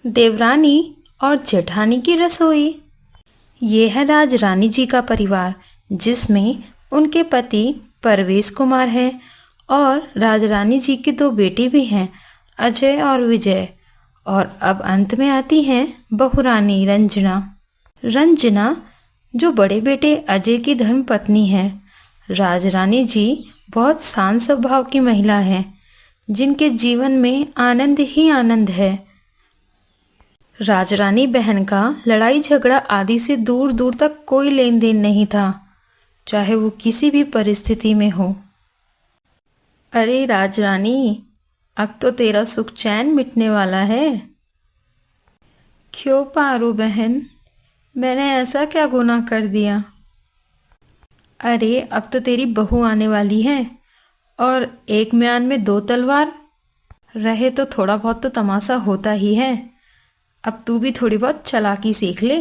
देवरानी और जेठानी की रसोई। ये है राज रानी जी का परिवार, जिसमें उनके पति परवेश कुमार है और राज रानी जी की दो बेटी भी हैं, अजय और विजय। और अब अंत में आती हैं बहुरानी रंजना। रंजना जो बड़े बेटे अजय की धर्म पत्नी है। राज रानी जी बहुत शांत स्वभाव की महिला हैं, जिनके जीवन में आनंद ही आनंद है। राजरानी बहन का लड़ाई झगड़ा आदि से दूर दूर तक कोई लेन देन नहीं था, चाहे वो किसी भी परिस्थिति में हो। अरे राजरानी, अब तो तेरा सुख चैन मिटने वाला है। क्यों पारो बहन, मैंने ऐसा क्या गुनाह कर दिया? अरे अब तो तेरी बहू आने वाली है, और एक म्यान में दो तलवार। रहे तो थोड़ा बहुत तो तमाशा होता ही है, अब तू भी थोड़ी बहुत चालाकी सीख ले।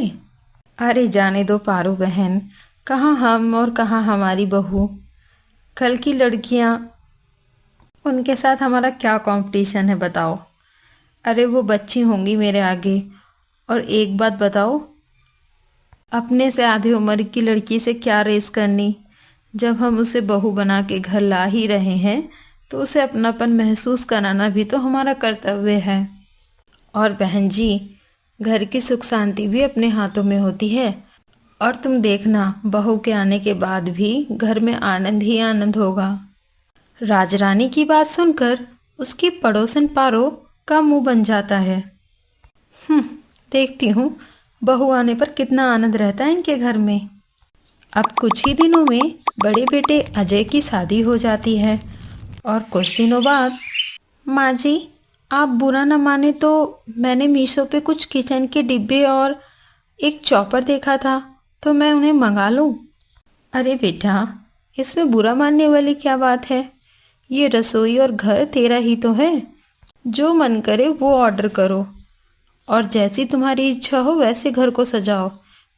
अरे जाने दो पारो बहन, कहाँ हम और कहाँ हमारी बहू। कल की लड़कियाँ, उनके साथ हमारा क्या कंपटीशन है बताओ। अरे वो बच्ची होंगी मेरे आगे। और एक बात बताओ, अपने से आधी उम्र की लड़की से क्या रेस करनी। जब हम उसे बहू बना के घर ला ही रहे हैं, तो उसे अपनापन महसूस कराना भी तो हमारा कर्तव्य है। और बहन जी, घर की सुख शांति भी अपने हाथों में होती है। और तुम देखना, बहू के आने के बाद भी घर में आनंद ही आनंद होगा। राजरानी की बात सुनकर उसकी पड़ोसन पारो का मुंह बन जाता है। देखती हूँ बहू आने पर कितना आनंद रहता है इनके घर में। अब कुछ ही दिनों में बड़े बेटे अजय की शादी हो जाती है, और कुछ दिनों बाद, माँ जी आप बुरा न माने तो मैंने मीशो पे कुछ किचन के डिब्बे और एक चॉपर देखा था, तो मैं उन्हें मंगा लूँ? अरे बेटा, इसमें बुरा मानने वाली क्या बात है? ये रसोई और घर तेरा ही तो है। जो मन करे वो ऑर्डर करो, और जैसी तुम्हारी इच्छा हो वैसे घर को सजाओ।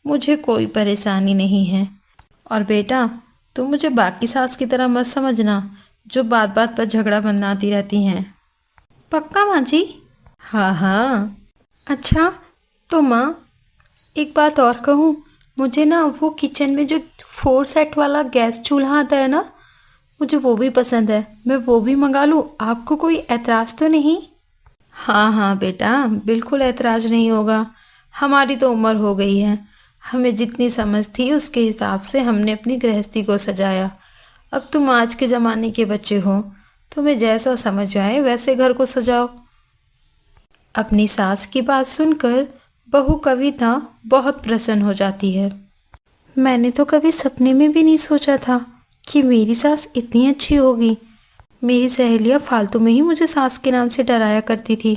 मुझे कोई परेशानी नहीं है। और बेटा, तुम मुझे बाकी सास की तरह मत समझना, जो बात बात पर झगड़ा बनाती रहती हैं। पक्का माँ जी? हाँ हाँ। अच्छा, तो माँ एक बात और कहूँ, मुझे ना वो किचन में जो 4 सेट वाला गैस चूल्हा आता है ना, मुझे वो भी पसंद है। मैं वो भी मंगा लूँ? आपको कोई एतराज़ तो नहीं? हाँ हाँ बेटा, बिल्कुल ऐतराज़ नहीं होगा। हमारी तो उम्र हो गई है, हमें जितनी समझ थी उसके हिसाब से हमने अपनी गृहस्थी को सजाया। अब तुम आज के ज़माने के बच्चे हो, तुम्हें जैसा समझ आए वैसे घर को सजाओ। अपनी सास की बात सुनकर बहू कविता बहुत प्रसन्न हो जाती है। मैंने तो कभी सपने में भी नहीं सोचा था कि मेरी सास इतनी अच्छी होगी। मेरी सहेलियाँ फालतू में ही मुझे सास के नाम से डराया करती थी।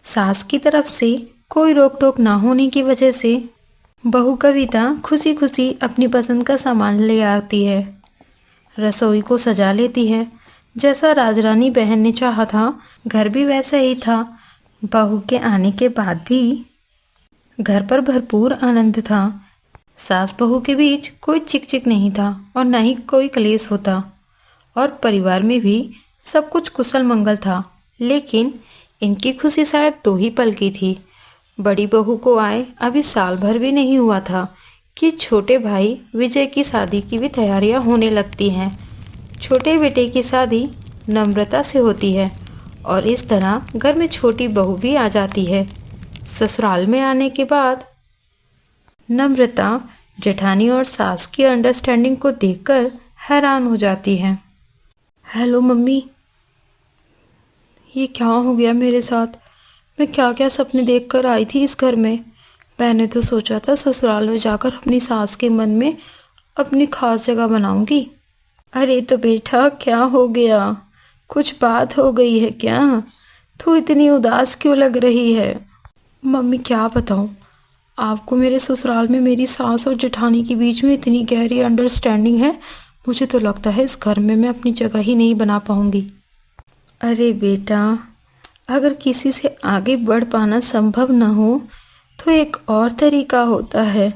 सास की तरफ से कोई रोक टोक ना होने की वजह से बहू कविता खुशी खुशी अपनी पसंद का सामान ले आती है। रसोई को सजा लेती है, जैसा राजरानी बहन ने चाहा था। घर भी वैसा ही था। बहू के आने के बाद भी घर पर भरपूर आनंद था। सास बहू के बीच कोई चिक चिक नहीं था, और न ही कोई कलेश होता। और परिवार में भी सब कुछ कुशल मंगल था। लेकिन इनकी खुशी शायद 2 ही पल की थी। बड़ी बहू को आए अभी साल भर भी नहीं हुआ था कि छोटे भाई विजय की शादी की भी तैयारियां होने लगती हैं। छोटे बेटे की शादी नम्रता से होती है, और इस तरह घर में छोटी बहू भी आ जाती है। ससुराल में आने के बाद नम्रता जेठानी और सास की अंडरस्टैंडिंग को देखकर हैरान हो जाती है। हेलो मम्मी, ये क्या हो गया मेरे साथ? मैं क्या क्या सपने देखकर आई थी इस घर में। मैंने तो सोचा था ससुराल में जाकर अपनी सास के मन में अपनी खास जगह बनाऊंगी। अरे तो बेटा, क्या हो गया? कुछ बात हो गई है क्या? तू इतनी उदास क्यों लग रही है? मम्मी क्या बताऊं, आपको मेरे ससुराल में मेरी सास और जेठानी के बीच में इतनी गहरी अंडरस्टैंडिंग है, मुझे तो लगता है इस घर में मैं अपनी जगह ही नहीं बना पाऊंगी। अरे बेटा, अगर किसी से आगे बढ़ पाना संभव ना हो तो एक और तरीका होता है।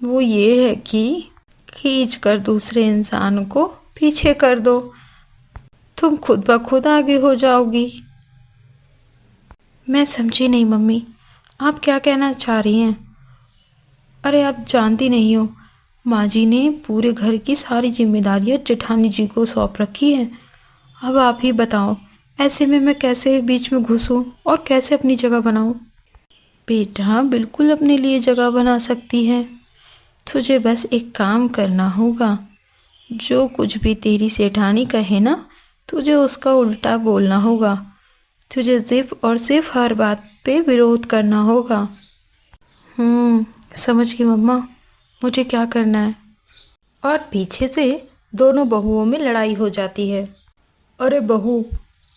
वो ये है कि खींच कर दूसरे इंसान को पीछे कर दो, तुम खुद ब खुद आगे हो जाओगी। मैं समझी नहीं मम्मी, आप क्या कहना चाह रही हैं? अरे आप जानती नहीं हो, माँ जी ने पूरे घर की सारी जिम्मेदारियाँ जेठानी जी को सौंप रखी है। अब आप ही बताओ, ऐसे में मैं कैसे बीच में घुसूं और कैसे अपनी जगह बनाऊं? बेटा बिल्कुल अपने लिए जगह बना सकती है। तुझे बस एक काम करना होगा। जो कुछ भी तेरी सेठानी कहे ना, तुझे उसका उल्टा बोलना होगा। तुझे सिर्फ और सिर्फ हर बात पे विरोध करना होगा। समझ गई मम्मा, मुझे क्या करना है। और पीछे से दोनों बहुओं में लड़ाई हो जाती है। अरे बहू,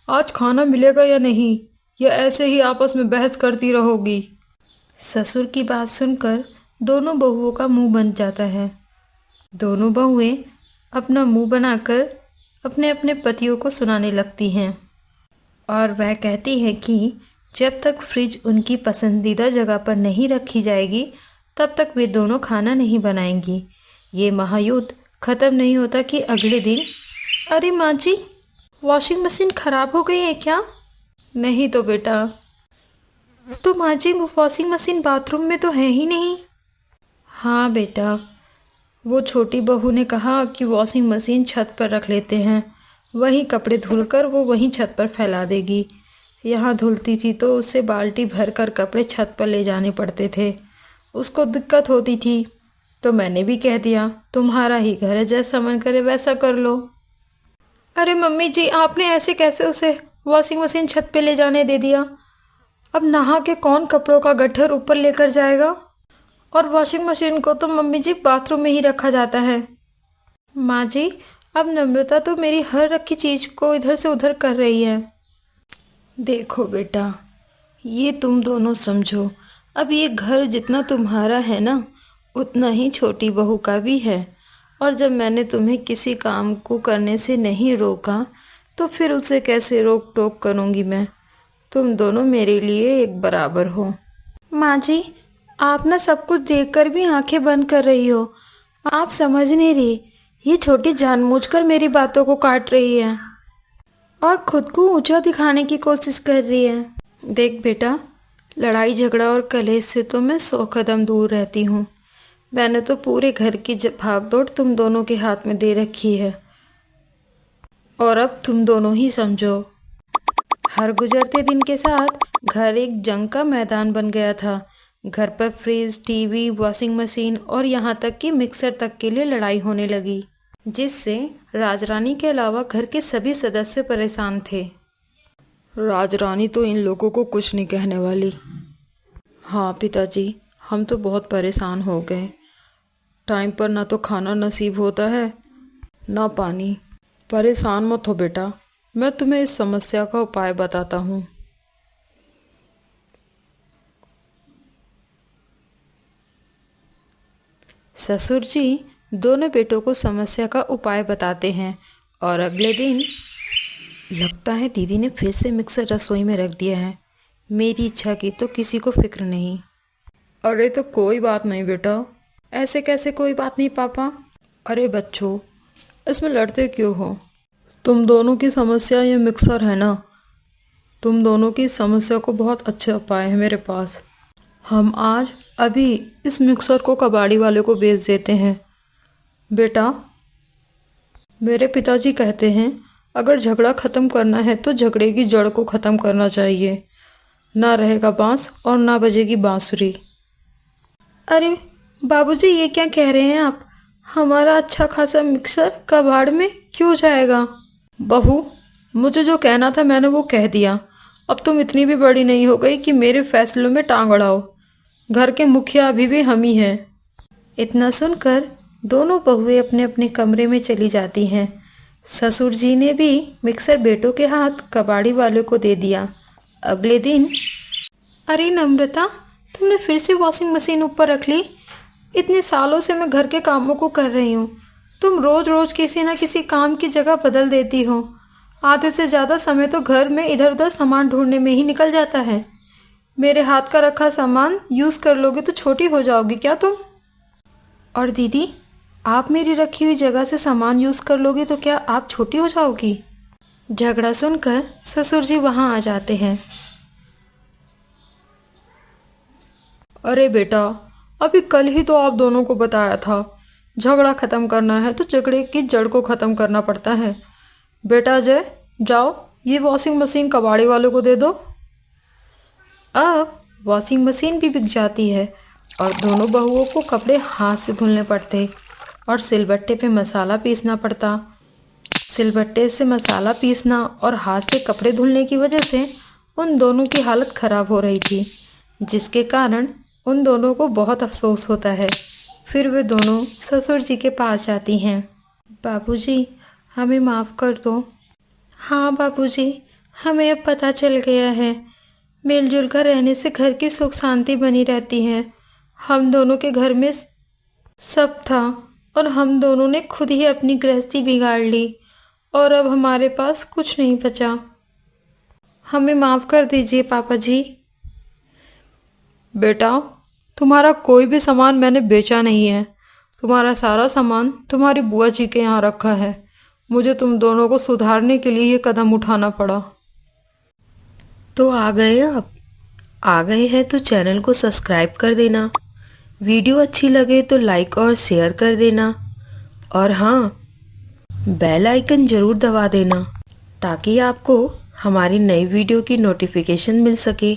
आज खाना मिलेगा या नहीं, या ऐसे ही आपस में बहस करती रहोगी? ससुर की बात सुनकर दोनों बहुओं का मुंह बन जाता है। दोनों बहुएं अपना मुंह बनाकर अपने अपने पतियों को सुनाने लगती हैं और वह कहती है कि जब तक फ्रिज उनकी पसंदीदा जगह पर नहीं रखी जाएगी तब तक वे दोनों खाना नहीं बनाएंगी। ये महायुद्ध ख़त्म नहीं होता कि अगले दिन, अरे माँ जी, वॉशिंग मशीन ख़राब हो गई है क्या? नहीं तो बेटा। तो माँ जी, वॉशिंग मशीन बाथरूम में तो है ही नहीं। हाँ बेटा, वो छोटी बहू ने कहा कि वॉशिंग मशीन छत पर रख लेते हैं, वहीं कपड़े धुलकर वो वहीं छत पर फैला देगी। यहाँ धुलती थी तो उससे बाल्टी भर कर कपड़े छत पर ले जाने पड़ते थे, उसको दिक्कत होती थी। तो मैंने भी कह दिया, तुम्हारा ही घर है, जैसा मन करे वैसा कर लो। अरे मम्मी जी, आपने ऐसे कैसे उसे वॉशिंग मशीन छत पे ले जाने दे दिया? अब नहा के कौन कपड़ों का गट्ठर ऊपर लेकर जाएगा? और वॉशिंग मशीन को तो मम्मी जी बाथरूम में ही रखा जाता है। माँ जी, अब नम्रता तो मेरी हर रखी चीज़ को इधर से उधर कर रही है। देखो बेटा, ये तुम दोनों समझो, अब ये घर जितना तुम्हारा है ना, उतना ही छोटी बहू का भी है। और जब मैंने तुम्हें किसी काम को करने से नहीं रोका तो फिर उसे कैसे रोक टोक करूँगी मैं? तुम दोनों मेरे लिए एक बराबर हो। माँ जी, आप ना सब कुछ देखकर भी आंखें बंद कर रही हो। आप समझ नहीं रही, ये छोटी जानबूझकर मेरी बातों को काट रही है और खुद को ऊंचा दिखाने की कोशिश कर रही है। देख बेटा, लड़ाई झगड़ा और कलेश से तो मैं 100 कदम दूर रहती हूँ। मैंने तो पूरे घर की भाग दौड़ तुम दोनों के हाथ में दे रखी है और अब तुम दोनों ही समझो। हर गुजरते दिन के साथ घर एक जंग का मैदान बन गया था। घर पर फ्रिज, टीवी, वॉशिंग मशीन और यहाँ तक कि मिक्सर तक के लिए लड़ाई होने लगी, जिससे राजरानी के अलावा घर के सभी सदस्य परेशान थे। राजरानी तो इन लोगों को कुछ नहीं कहने वाली। हाँ पिताजी, हम तो बहुत परेशान हो गए। टाइम पर ना तो खाना नसीब होता है ना पानी। परेशान मत हो बेटा, मैं तुम्हें इस समस्या का उपाय बताता हूँ। ससुर जी दोनों बेटों को समस्या का उपाय बताते हैं और अगले दिन लगता है दीदी ने फिर से मिक्सर रसोई में रख दिया है। मेरी इच्छा की तो किसी को फिक्र नहीं। अरे तो कोई बात नहीं बेटा। ऐसे कैसे कोई बात नहीं पापा? अरे बच्चों, इसमें लड़ते क्यों हो? तुम दोनों की समस्या ये मिक्सर है ना, तुम दोनों की समस्या को बहुत अच्छा उपाय है मेरे पास। हम आज अभी इस मिक्सर को कबाड़ी वाले को बेच देते हैं। बेटा, मेरे पिताजी कहते हैं अगर झगड़ा ख़त्म करना है तो झगड़े की जड़ को ख़त्म करना चाहिए। ना रहेगा बांस और ना बजेगी बांसुरी। अरे बाबूजी, ये क्या कह रहे हैं आप? हमारा अच्छा खासा मिक्सर कबाड़ में क्यों जाएगा? बहू, मुझे जो कहना था मैंने वो कह दिया। अब तुम इतनी भी बड़ी नहीं हो गई कि मेरे फैसलों में टांग अड़ाओ। घर के मुखिया अभी भी हम ही हैं। इतना सुनकर दोनों बहुएं अपने अपने कमरे में चली जाती हैं। ससुर जी ने भी मिक्सर बेटों के हाथ कबाड़ी वाले को दे दिया। अगले दिन, अरे नम्रता, तुमने फिर से वॉशिंग मशीन ऊपर रख ली? इतने सालों से मैं घर के कामों को कर रही हूँ, तुम रोज रोज किसी न किसी काम की जगह बदल देती हो। आधे से ज़्यादा समय तो घर में इधर उधर सामान ढूंढने में ही निकल जाता है। मेरे हाथ का रखा सामान यूज़ कर लोगे तो छोटी हो जाओगी क्या तुम? और दीदी, आप मेरी रखी हुई जगह से सामान यूज़ कर लोगे तो क्या आप छोटी हो जाओगी? झगड़ा सुनकर ससुर जी वहाँ आ जाते हैं। अरे बेटा, अभी कल ही तो आप दोनों को बताया था, झगड़ा ख़त्म करना है तो झगड़े की जड़ को ख़त्म करना पड़ता है। बेटा अजय, जाओ ये वॉशिंग मशीन कबाड़े वालों को दे दो। अब वॉशिंग मशीन भी बिक जाती है और दोनों बहुओं को कपड़े हाथ से धुलने पड़ते और सिलबट्टे पे मसाला पीसना पड़ता। सिलबट्टे से मसाला पीसना और हाथ से कपड़े धुलने की वजह से उन दोनों की हालत ख़राब हो रही थी, जिसके कारण उन दोनों को बहुत अफसोस होता है। फिर वे दोनों ससुर जी के पास जाती हैं। बाबूजी, हमें माफ़ कर दो। हाँ बाबूजी, हमें अब पता चल गया है, मिलजुल कर रहने से घर की सुख शांति बनी रहती है। हम दोनों के घर में सब था और हम दोनों ने खुद ही अपनी गृहस्थी बिगाड़ ली और अब हमारे पास कुछ नहीं बचा। हमें माफ़ कर दीजिए पापा जी। बेटा, तुम्हारा कोई भी सामान मैंने बेचा नहीं है। तुम्हारा सारा सामान तुम्हारी बुआ जी के यहाँ रखा है। मुझे तुम दोनों को सुधारने के लिए ये कदम उठाना पड़ा। तो आ गए आप? आ गए हैं तो चैनल को सब्सक्राइब कर देना। वीडियो अच्छी लगे तो लाइक और शेयर कर देना। और हाँ, बेल आइकन ज़रूर दबा देना ताकि आपको हमारी नई वीडियो की नोटिफिकेशन मिल सके।